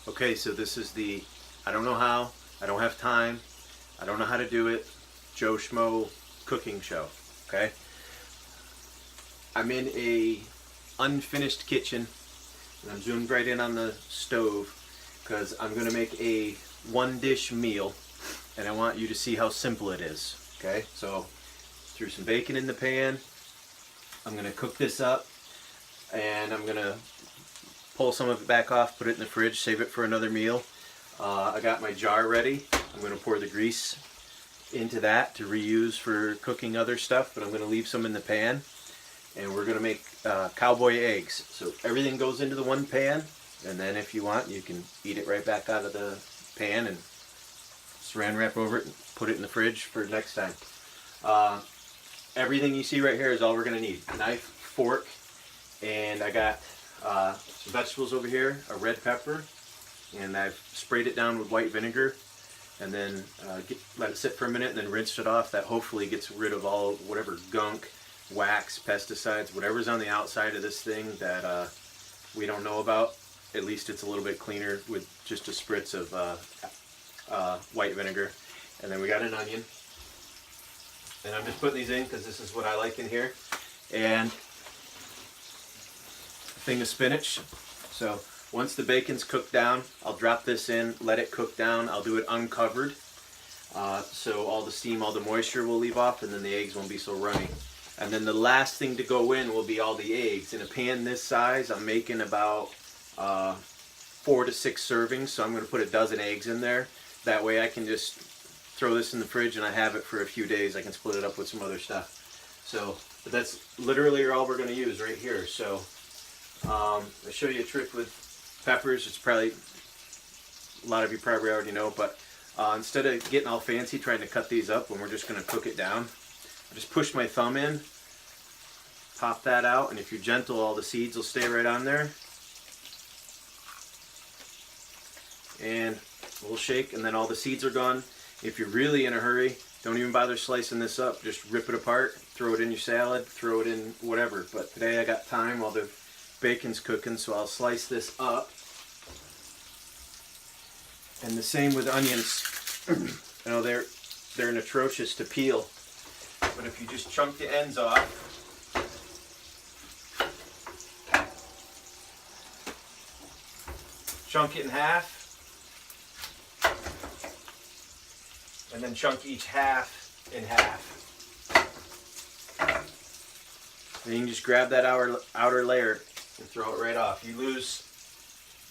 Okay, so this is the I don't know how, I don't have time, I don't know how to do it, Joe Schmo cooking show. Okay? I'm in a unfinished kitchen and I'm zoomed right in on the stove because I'm going to make a one dish meal and I want you to see how simple it is. Okay? So, threw some bacon in the pan. I'm going to cook this up and I'm going to pull some of it back off, put it in the fridge, save it for another meal. I got my jar ready. I'm going to pour the grease into that to reuse for cooking other stuff, but I'm going to leave some in the pan. And we're going to make cowboy eggs. So everything goes into the one pan, and then if you want, you can eat it right back out of the pan and saran wrap over it and put it in the fridge for next time. Everything you see right here is all we're going to need. Knife, fork, and I got some vegetables over here, a red pepper, and I've sprayed it down with white vinegar and then let it sit for a minute and then rinsed it off. That hopefully gets rid of all whatever gunk, wax, pesticides, whatever's on the outside of this thing that we don't know about. At least it's a little bit cleaner with just a spritz of white vinegar. And then we got an onion. And I'm just putting these in because this is what I like in here. And a thing of spinach. So once the bacon's cooked down, I'll drop this in, let it cook down. I'll do it uncovered. So all the steam, all the moisture will leave off, and then the eggs won't be so runny. And then the last thing to go in will be all the eggs. In a pan this size, I'm making about 4 to 6 servings, so I'm going to put a dozen eggs in there. That way I can just throw this in the fridge and I have it for a few days. I can split it up with some other stuff. So, but that's literally all we're going to use right here. So, I'll show you a trick with peppers. It's probably, a lot of you probably already know, but instead of getting all fancy trying to cut these up when we're just going to cook it down, I just push my thumb in, pop that out, and if you're gentle, all the seeds will stay right on there. And we'll shake, and then all the seeds are gone. If you're really in a hurry, don't even bother slicing this up. Just rip it apart, throw it in your salad, throw it in whatever. But today I got time while the bacon's cooking, so I'll slice this up. And the same with onions. You know, they're atrocious to peel. But if you just chunk the ends off, chunk it in half, and then chunk each half in half. And you can just grab that outer layer and throw it right off. You lose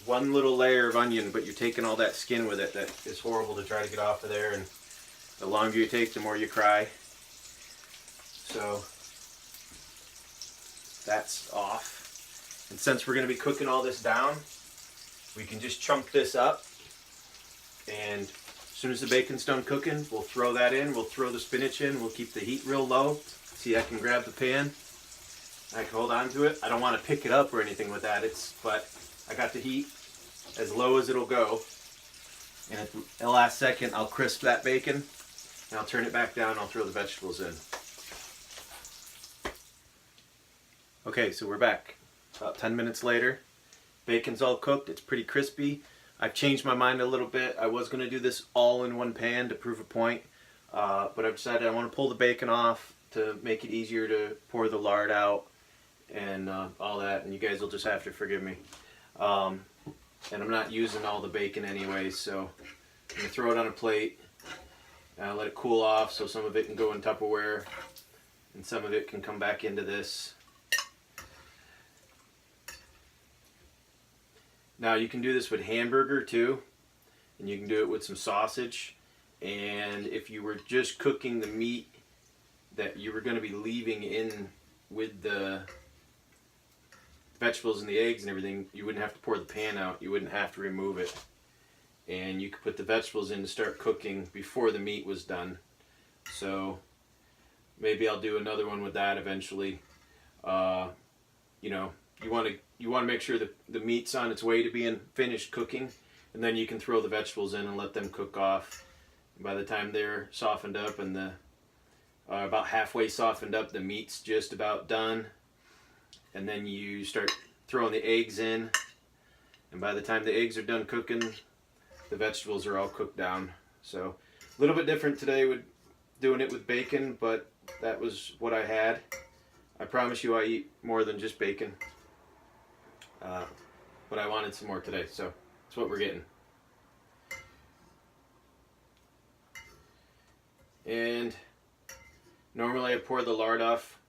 one little layer of onion, but you're taking all that skin with it. That is horrible to try to get off of there, and the longer you take, the more you cry. So that's off. And since we're going to be cooking all this down, we can just chunk this up, and as soon as the bacon's done cooking, we'll throw that in, we'll throw the spinach in, we'll keep the heat real low. See, I can grab the pan, I can hold on to it. I don't want to pick it up or anything with that, but I got the heat as low as it'll go. And at the last second, I'll crisp that bacon, and I'll turn it back down, I'll throw the vegetables in. Okay, so we're back. About 10 minutes later. Bacon's all cooked, it's pretty crispy. I've changed my mind a little bit. I was going to do this all in one pan to prove a point, but I've decided I want to pull the bacon off to make it easier to pour the lard out and all that, and you guys will just have to forgive me. And I'm not using all the bacon anyway, so I'm going to throw it on a plate, let it cool off so some of it can go in Tupperware and some of it can come back into this. Now you can do this with hamburger too, and you can do it with some sausage. And if you were just cooking the meat that you were going to be leaving in with the vegetables and the eggs and everything, you wouldn't have to pour the pan out, you wouldn't have to remove it. And you could put the vegetables in to start cooking before the meat was done. So maybe I'll do another one with that eventually. You know, you want to make sure that the meat's on its way to being finished cooking, and then you can throw the vegetables in and let them cook off. And by the time they're softened up and about halfway softened up, the meat's just about done. And then you start throwing the eggs in. And by the time the eggs are done cooking, the vegetables are all cooked down. So a little bit different today with doing it with bacon, but that was what I had. I promise you I eat more than just bacon. But I wanted some more today, so that's what we're getting. And normally I pour the lard off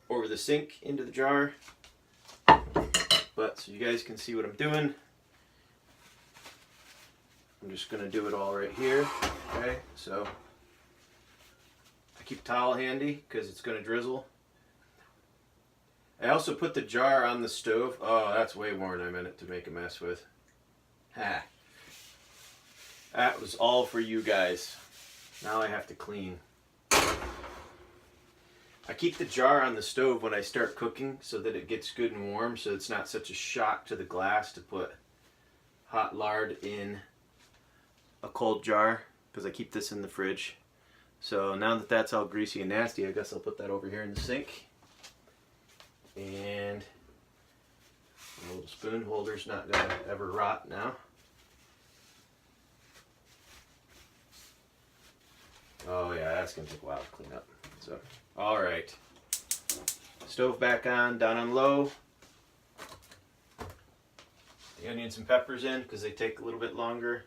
over the sink into the jar, but so you guys can see what I'm doing, I'm just going to do it all right here. Okay, so I keep a towel handy because it's going to drizzle. I also put the jar on the stove. Oh, that's way more than I meant it to make a mess with. Ha. That was all for you guys. Now I have to clean. I keep the jar on the stove when I start cooking so that it gets good and warm, so it's not such a shock to the glass to put hot lard in a cold jar, because I keep this in the fridge. So now that that's all greasy and nasty, I guess I'll put that over here in the sink. And a little spoon holder's not going to ever rot now. Oh yeah, that's going to take a while to clean up. So, alright. Stove back on, down on low. The onions and peppers in because they take a little bit longer.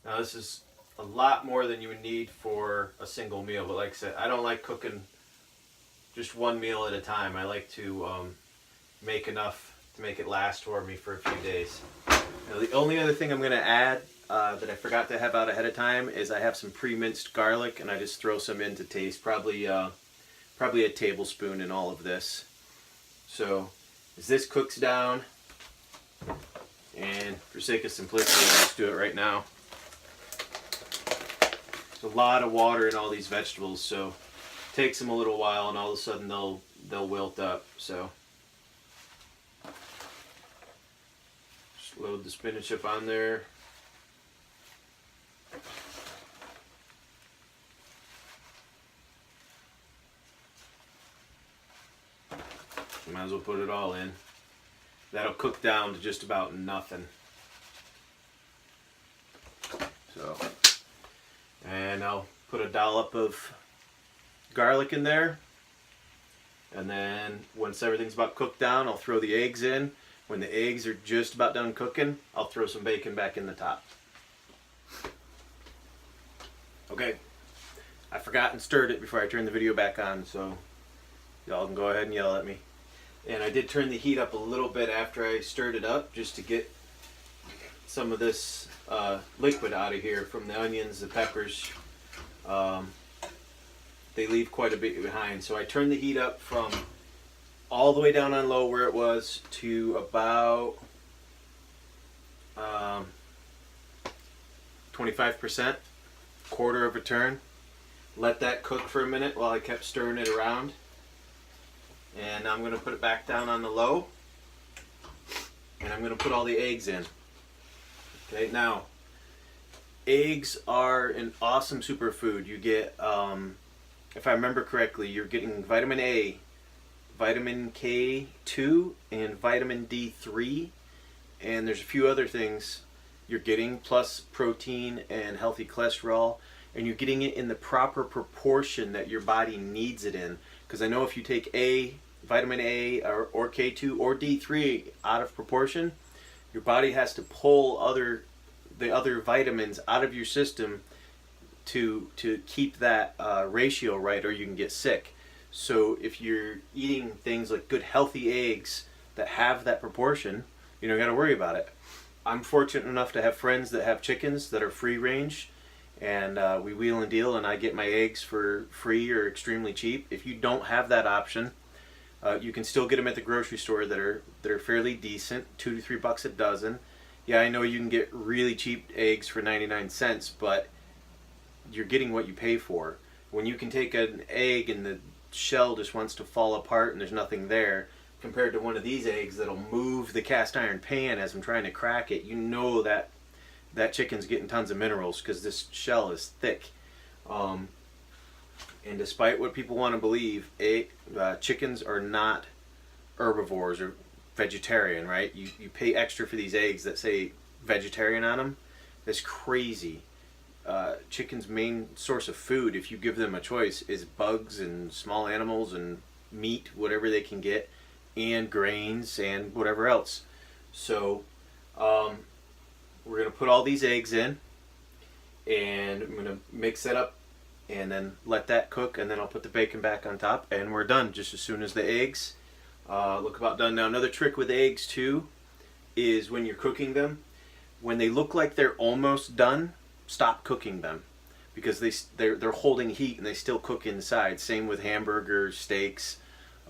Now this is a lot more than you would need for a single meal, but like I said, I don't like cooking just one meal at a time. I like to make enough to make it last for me for a few days. Now, the only other thing I'm going to add that I forgot to have out ahead of time is I have some pre-minced garlic, and I just throw some in to taste. Probably a tablespoon in all of this. So as this cooks down, and for sake of simplicity, I'll just do it right now. There's a lot of water in all these vegetables, so it takes them a little while, and all of a sudden they'll wilt up. So just load the spinach up on there. Might as well put it all in. That'll cook down to just about nothing. So, and I'll put a dollop of garlic in there. And then once everything's about cooked down, I'll throw the eggs in. When the eggs are just about done cooking, I'll throw some bacon back in the top. Okay, I forgot and stirred it before I turned the video back on, so y'all can go ahead and yell at me. And I did turn the heat up a little bit after I stirred it up, just to get some of this liquid out of here from the onions, the peppers. They leave quite a bit behind. So I turned the heat up from all the way down on low where it was to about 25%, quarter of a turn. Let that cook for a minute while I kept stirring it around. And I'm going to put it back down on the low. And I'm going to put all the eggs in. Okay, now, eggs are an awesome superfood. You get, if I remember correctly, you're getting vitamin A, vitamin K2, and vitamin D3. And there's a few other things you're getting, plus protein and healthy cholesterol. And you're getting it in the proper proportion that your body needs it in. Because I know if you take vitamin A or K2 or D3 out of proportion, your body has to pull the other vitamins out of your system to keep that ratio right, or you can get sick. So if you're eating things like good healthy eggs that have that proportion, you don't got to worry about it. I'm fortunate enough to have friends that have chickens that are free range, and we wheel and deal, and I get my eggs for free or extremely cheap. If you don't have that option, you can still get them at the grocery store that are fairly decent, $2 to $3 a dozen. Yeah, I know you can get really cheap eggs for 99 cents, but you're getting what you pay for. When you can take an egg and the shell just wants to fall apart and there's nothing there, compared to one of these eggs that'll move the cast iron pan as I'm trying to crack it, you know that chicken's getting tons of minerals because this shell is thick. And despite what people want to believe, chickens are not herbivores, or vegetarian, right? You pay extra for these eggs that say vegetarian on them. That's crazy. Chicken's main source of food, if you give them a choice, is bugs and small animals and meat, whatever they can get, and grains and whatever else. So we're going to put all these eggs in, and I'm going to mix that up and then let that cook, and then I'll put the bacon back on top, and we're done just as soon as the eggs look about done. Now, another trick with eggs too is when you're cooking them, when they look like they're almost done, stop cooking them, because they're holding heat and they still cook inside. Same with hamburgers, steaks.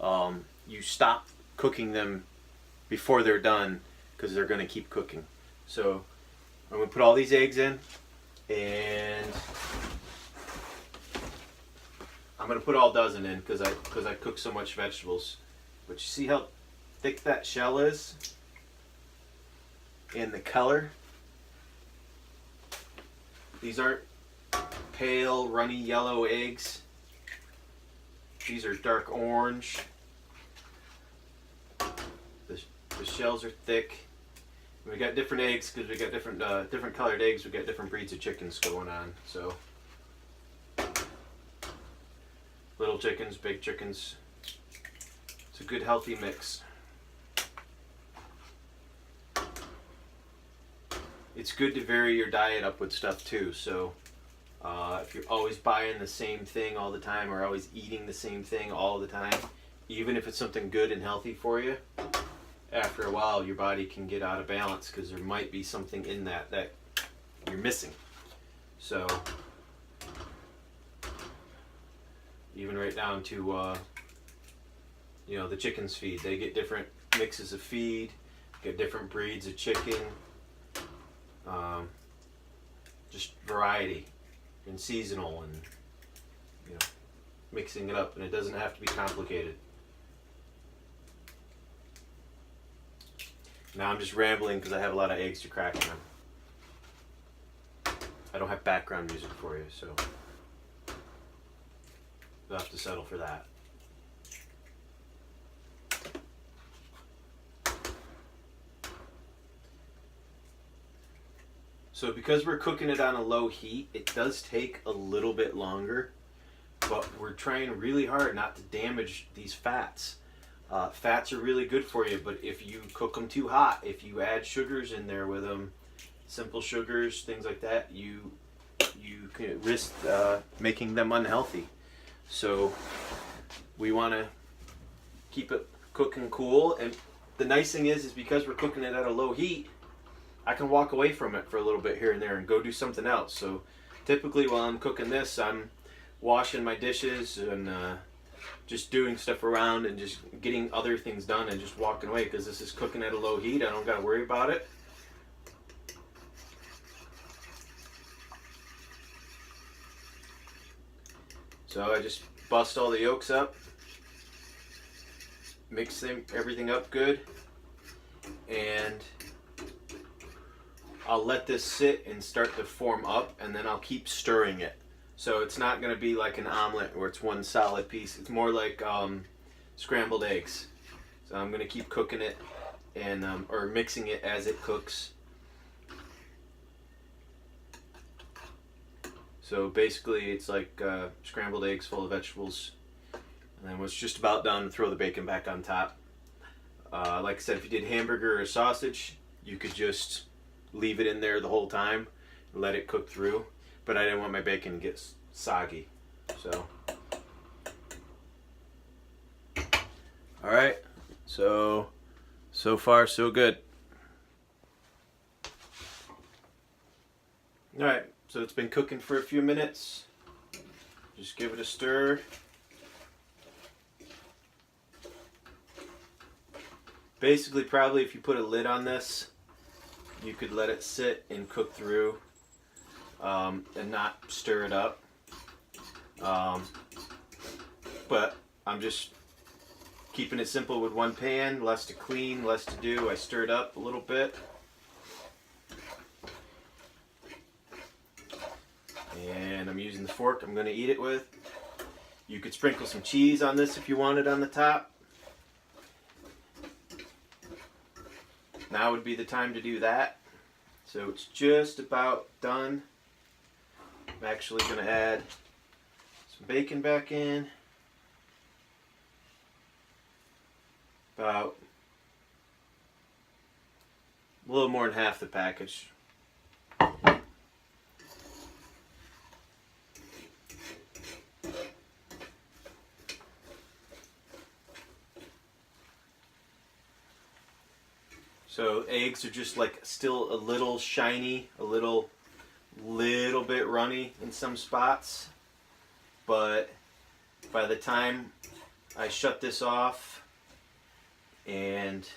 You stop cooking them before they're done, because they're going to keep cooking. So I'm going to put all these eggs in, and I'm going to put all dozen in because I cook so much vegetables. But you see how thick that shell is? And the color? These aren't pale, runny yellow eggs. These are dark orange. The shells are thick. We got different eggs because we got different colored eggs. We got different breeds of chickens going on. So little chickens, big chickens. It's a good healthy mix. It's good to vary your diet up with stuff too. So if you're always buying the same thing all the time, or always eating the same thing all the time, even if it's something good and healthy for you, after a while your body can get out of balance because there might be something in that you're missing. So even right down to the chickens feed. They get different mixes of feed, get different breeds of chicken, just variety and seasonal, and mixing it up, and it doesn't have to be complicated. Now I'm just rambling because I have a lot of eggs to crack in them. I don't have background music for you, so you'll have to settle for that. So because we're cooking it on a low heat, it does take a little bit longer, but we're trying really hard not to damage these fats. Fats are really good for you, but if you cook them too hot, if you add sugars in there with them, simple sugars, things like that, you can risk making them unhealthy. So we want to keep it cooking cool, and the nice thing is because we're cooking it at a low heat, I can walk away from it for a little bit here and there and go do something else. So typically while I'm cooking this, I'm washing my dishes and just doing stuff around and just getting other things done and just walking away, because this is cooking at a low heat. I don't got to worry about it. So I just bust all the yolks up, mix everything up good, and I'll let this sit and start to form up, and then I'll keep stirring it. So it's not going to be like an omelet where it's one solid piece. It's more like scrambled eggs. So I'm going to keep cooking it and or mixing it as it cooks. So basically it's like scrambled eggs full of vegetables. And then when it's just about done, throw the bacon back on top. Like I said, if you did hamburger or sausage, you could just leave it in there the whole time and let it cook through. But I didn't want my bacon to get soggy. So alright, so far so good. Alright, so it's been cooking for a few minutes. Just give it a stir. Basically, probably if you put a lid on this, you could let it sit and cook through and not stir it up. But I'm just keeping it simple with one pan, less to clean, less to do. I stir it up a little bit. And I'm using the fork I'm going to eat it with. You could sprinkle some cheese on this if you wanted on the top. now would be the time to do that. So it's just about done. I'm actually going to add some bacon back in. About a little more than half the package. So eggs are just like still a little shiny, a little bit runny in some spots. But by the time I shut this off and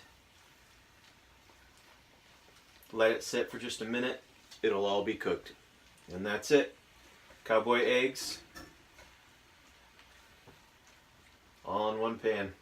let it sit for just a minute, it'll all be cooked. And that's it. Cowboy eggs all in one pan.